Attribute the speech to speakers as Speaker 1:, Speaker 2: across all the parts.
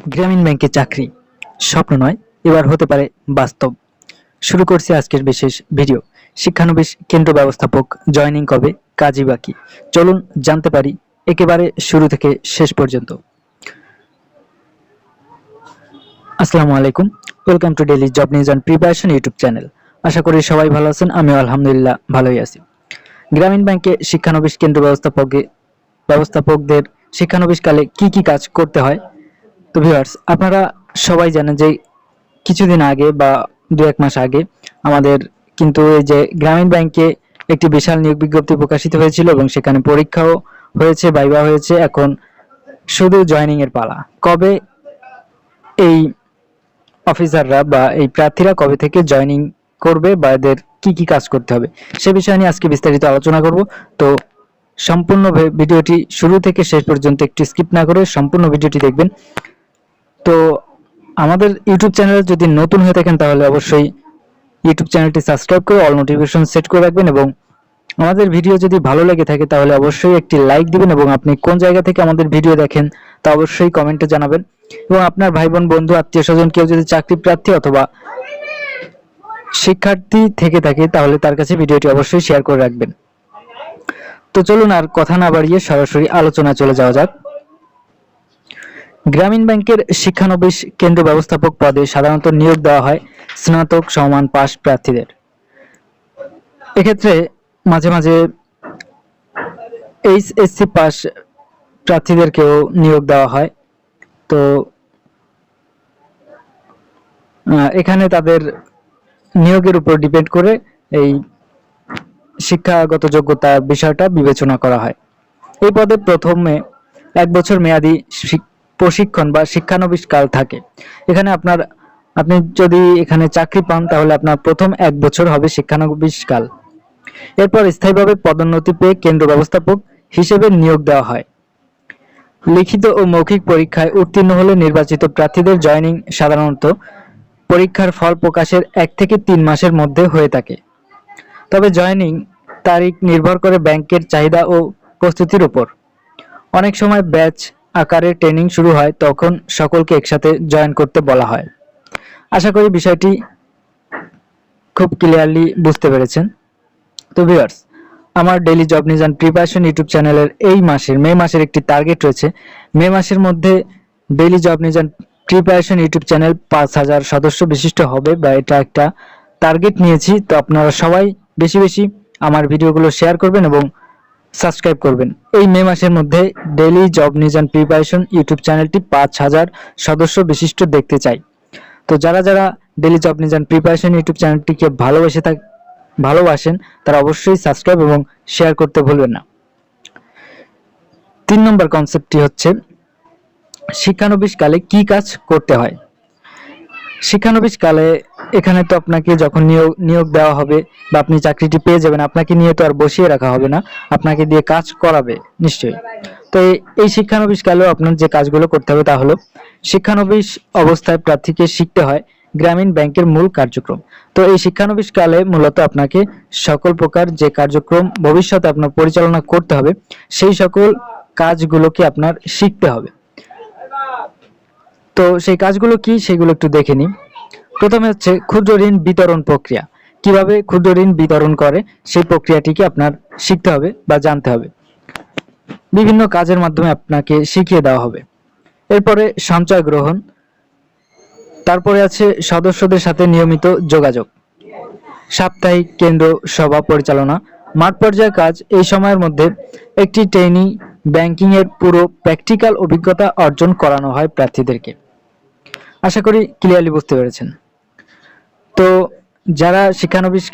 Speaker 1: গ্রামীণ ব্যাংকে চাকরি স্বপ্ন নয়, এবার হতে পারে বাস্তব। শুরু করছি আজকের বিশেষ ভিডিও। শিক্ষানবিশ কেন্দ্র ব্যবস্থাপক জয়েনিং কবে, কাজই বাকি। চলুন জানতে পারি একেবারে শুরু থেকে শেষ পর্যন্ত। আসসালামু আলাইকুম, welcome to daily job news and preparation YouTube channel. আশা করি সবাই ভালো আছেন, আমিও আলহামদুলিল্লাহ ভালোই আছি। গ্রামীণ ব্যাংকে শিক্ষানবিশ কেন্দ্র ব্যবস্থাপকদের শিক্ষানবিশকালে কি কি কাজ করতে হয়। তো ভিউয়ার্স, আপনারা সবাই জানেন যে কিছুদিন আগে বা 2-1 মাস আগে আমাদের কিন্তু এই যে গ্রামীণ ব্যাংকে একটি বিশাল নিয়োগ বিজ্ঞপ্তি প্রকাশিত হয়েছিল এবং সেখানে পরীক্ষাও হয়েছে, ভাইবা হয়েছে। এখন শুধু জয়েনিং এর পালা। কবে এই অফিসাররা বা এই প্রার্থীরা কবে থেকে জয়েনিং করবে বা এদের কি কি কাজ করতে হবে সে বিষয় নিয়ে আজকে বিস্তারিত আলোচনা করব। তো সম্পূর্ণ ভিডিওটি শুরু থেকে শেষ পর্যন্ত একটু স্কিপ না করে সম্পূর্ণ ভিডিওটি দেখবেন। তো আমাদের ইউটিউব চ্যানেলে যদি নতুন হয়ে থাকেন তাহলে অবশ্যই ইউটিউব চ্যানেলটি সাবস্ক্রাইব করে অল নোটিফিকেশন সেট করে রাখবেন এবং আমাদের ভিডিও যদি ভালো লেগে থাকে তাহলে অবশ্যই একটি লাইক দিবেন এবং আপনি কোন জায়গা থেকে আমাদের ভিডিও দেখেন তা অবশ্যই কমেন্টে জানাবেন। এবং আপনার ভাই বোন, বন্ধু, আত্মীয় স্বজন কেউ যদি চাকরি প্রার্থী অথবা শিক্ষার্থী থেকে থাকে তাহলে তার কাছে ভিডিওটি অবশ্যই শেয়ার করে রাখবেন। তো চলুন আর কথা না বাড়িয়ে সরাসরি আলোচনা চলে যাওয়া যাক। গ্রামীণ ব্যাংকের শিক্ষানবিশ কেন্দ্র ব্যবস্থাপক পদে সাধারণত নিয়োগ দেওয়া হয় স্নাতক সমমান পাশ প্রার্থীদের। এক্ষেত্রে মাঝে মাঝে এইচএসসি পাস প্রার্থীদেরকেও নিয়োগ দেওয়া হয়। তো এখানে তাদের নিয়োগের উপর ডিপেন্ড করে এই শিক্ষাগত যোগ্যতা বিষয়টা বিবেচনা করা হয়। এই পদে প্রথমে 1 বছর মেয়াদী প্রশিক্ষণ বা শিক্ষানবিশ কাল থাকে। এখানে আপনি যদি এখানে চাকরি পান তাহলে আপনার প্রথম 1 বছর হবে শিক্ষানবিশ কাল। এরপর স্থায়ীভাবে পদোন্নতি পেয়ে কেন্দ্র ব্যবস্থাপক হিসেবে নিয়োগ দেওয়া হয়। লিখিত ও মৌখিক পরীক্ষায় উত্তীর্ণ হলে নির্বাচিত প্রার্থীদের জয়েনিং সাধারণত পরীক্ষার ফল প্রকাশের 1 থেকে 3 মাসের মধ্যে হয়ে থাকে। তবে জয়েনিং তারিখ নির্ভর করে ব্যাংকের চাহিদা ও প্রস্তুতির উপর। অনেক সময় ব্যাচ আকারে ট্রেনিং শুরু হয়, তখন সকলকে একসাথে জয়েন করতে বলা হয়। আশা করি বিষয়টি খুব ক্লিয়ারলি বুঝতে পেরেছেন। তো ভিউয়ার্স, আমার daily job news and preparation YouTube চ্যানেলের এই মাসের মে মাসের একটি টার্গেট রয়েছে। মে মাসের মধ্যে daily job news and preparation YouTube channel 5000 সদস্য বিশিষ্ট হবে বা এটা একটা টার্গেট নিয়েছি। তো আপনারা সবাই বেশি বেশি আমার ভিডিওগুলো শেয়ার করবেন এবং সাবস্ক্রাইব করবেন। এই মে মাসের মধ্যে daily job news and preparation YouTube চ্যানেলটি 5000 সদস্য বিশিষ্ট দেখতে চাই। তো যারা যারা daily job news and preparation YouTube চ্যানেলটিকে ভালোবাসেন তারা অবশ্যই সাবস্ক্রাইব এবং শেয়ার করতে ভুলবেন না। 3 নম্বর কনসেপ্টটি হচ্ছে শিক্ষানবিশ কালে কি কাজ করতে হয়। শিক্ষানবিশ কালে এখানে তো আপনাকে যখন নিয়োগ দেওয়া হবে বা আপনি চাকরিটি পেয়ে যাবেন, আপনাকে নিয়ে তো আর বসিয়ে রাখা হবে না, আপনাকে দিয়ে কাজ করাবে নিশ্চয়ই। তো এই শিক্ষানবিশ কালেও আপনার যে কাজগুলো করতে হবে তা হলো শিক্ষানবিশ অবস্থায় প্রার্থীকে শিখতে হয় গ্রামীণ ব্যাংকের মূল কার্যক্রম। তো এই শিক্ষানবিশ কালে মূলত আপনাকে সকল প্রকার যে কার্যক্রম ভবিষ্যতে আপনার পরিচালনা করতে হবে সেই সকল কাজগুলোকে আপনার শিখতে হবে। তো সেই কাজগুলো কি সেগুলো একটু দেখে নিই। প্রথমে হচ্ছে ক্ষুদ্র ঋণ বিতরণ প্রক্রিয়া। কিভাবে ক্ষুদ্র ঋণ বিতরণ করে সেই প্রক্রিয়াটিকে আপনার শিখতে হবে বা জানতে হবে। বিভিন্ন কাজের মাধ্যমে আপনাকে শিখিয়ে দেওয়া হবে। এরপরে সঞ্চয় গ্রহণ, তারপরে আছে সদস্যদের সাথে নিয়মিত যোগাযোগ, সাপ্তাহিক কেন্দ্র সভা পরিচালনা, মাঠ পর্যায়ের কাজ। এই সময়ের মধ্যে একটি ট্রেনিং ব্যাংকিং এর পুরো প্র্যাকটিক্যাল অভিজ্ঞতা অর্জন করানো হয় প্রার্থীদেরকে। আশা করি ক্লিয়ারলি বুঝতে পেরেছেন। তো যারা শিক্ষানবিশ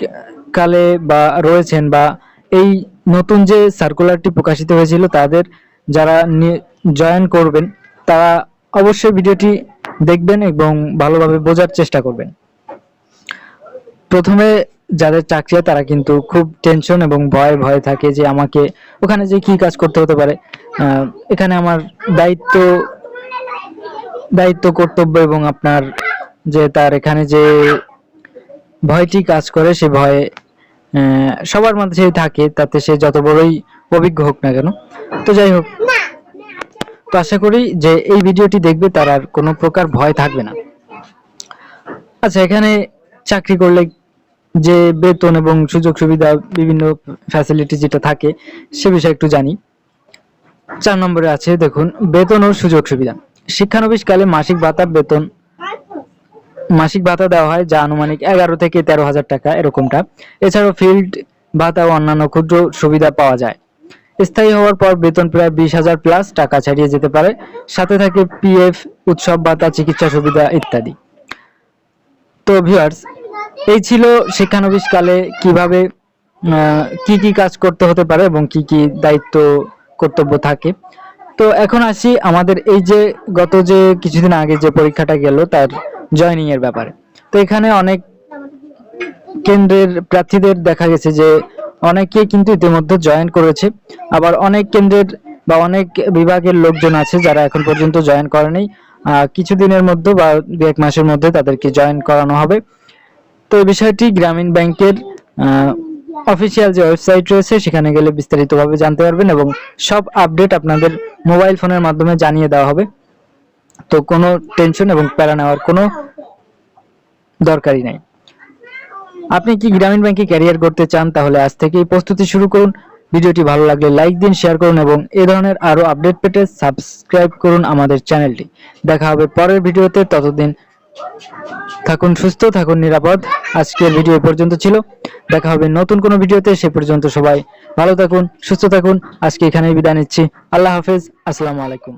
Speaker 1: কালে বা রয়েছেন বা এই নতুন যে সার্কুলারটি প্রকাশিত হয়েছিল তাদের যারা জয়েন করবেন তারা অবশ্যই ভিডিওটি দেখবেন এবং ভালোভাবে বোঝার চেষ্টা করবেন। প্রথমে যাদের চাকরি হয় তারা কিন্তু খুব টেনশন এবং ভয়ে থাকে যে আমাকে ওখানে যে কি কাজ করতে হতে পারে, এখানে আমার দায়িত্ব কর্তব্য এবং আপনার যে তার এখানে যে ভয়টি কাজ করে সে ভয়ে সবার মধ্যে থাকে, তাতে সে যত বড়ই অভিজ্ঞ হোক না কেন। তো যাই হোক, তো আশা করি যে এই ভিডিওটি দেখবে তার আর কোনো প্রকার ভয় থাকবে না। আচ্ছা, এখানে চাকরি করলে যে বেতন এবং সুযোগ সুবিধা, বিভিন্ন ফ্যাসিলিটি যেটা থাকে সে বিষয়ে একটু জানি। 4 নম্বরে আছে দেখুন, বেতন ও সুযোগ সুবিধা। শিক্ষানবিশকালে মাসিক ভাতা দেওয়া হয়, যা আনুমানিক 11 থেকে 13,000 টাকা এরকমটা। এছাড়াও ফিল্ড ভাতা ও অন্যান্য ক্ষুদ্র সুবিধা পাওয়া যায়। স্থায়ী হওয়ার পর বেতন প্রায় 20,000 প্লাস টাকা ছাড়িয়ে যেতে পারে। সাথে থাকে পিএফ, উৎসব ভাতা, চিকিৎসা সুবিধা ইত্যাদি। তো ভিউয়ার্স, এই ছিল শিক্ষানবিশকালে কিভাবে কি কি কাজ করতে হতে পারে এবং কি কি দায়িত্ব কর্তব্য থাকে। তো এখন আসি আমাদের এই যে গত যে কিছুদিন আগে যে পরীক্ষাটা গেল তার জয়নিং এর ব্যাপারে। তো এখানে অনেক কেন্দ্রের প্রার্থীদের দেখা গেছে যে অনেকে কিন্তু ইতিমধ্যে জয়েন করেছে, আবার অনেক কেন্দ্রের বা অনেক বিভাগের লোকজন আছে যারা এখন পর্যন্ত জয়েন করেনি। কিছুদিনের মধ্যে বা 1 মাসের মধ্যে তাদেরকে জয়েন করানো হবে। তো এই বিষয়টি গ্রামীণ ব্যাংকের অফিসিয়াল যে ওয়েবসাইট রয়েছে সেখানে গেলে বিস্তারিতভাবে জানতে পারবেন এবং সব আপডেট আপনাদের মোবাইল ফোনের মাধ্যমে জানিয়ে দেওয়া হবে। তো কোনো টেনশন এবং প্যারা নেওয়ার কোনো দরকারই নাই। আপনি কি গ্রামীণ ব্যাংকে ক্যারিয়ার করতে চান? তাহলে আজ থেকেই প্রস্তুতি শুরু করুন। ভিডিওটি ভালো লাগলে লাইক দিন, শেয়ার করুন এবং এই ধরনের আরো আপডেট পেতে সাবস্ক্রাইব করুন আমাদের চ্যানেলটি। দেখা হবে পরের ভিডিওতে, ততদিন থাকুন সুস্থ, থাকুন নিরাপদ। আজকের ভিডিও পর্যন্ত ছিল, দেখা হবে নতুন কোনো ভিডিওতে। সে পর্যন্ত সবাই ভালো থাকুন, সুস্থ থাকুন। আজকে এখানেই বিদায় নিচ্ছি। আল্লাহ হাফেজ, আসসালামু আলাইকুম।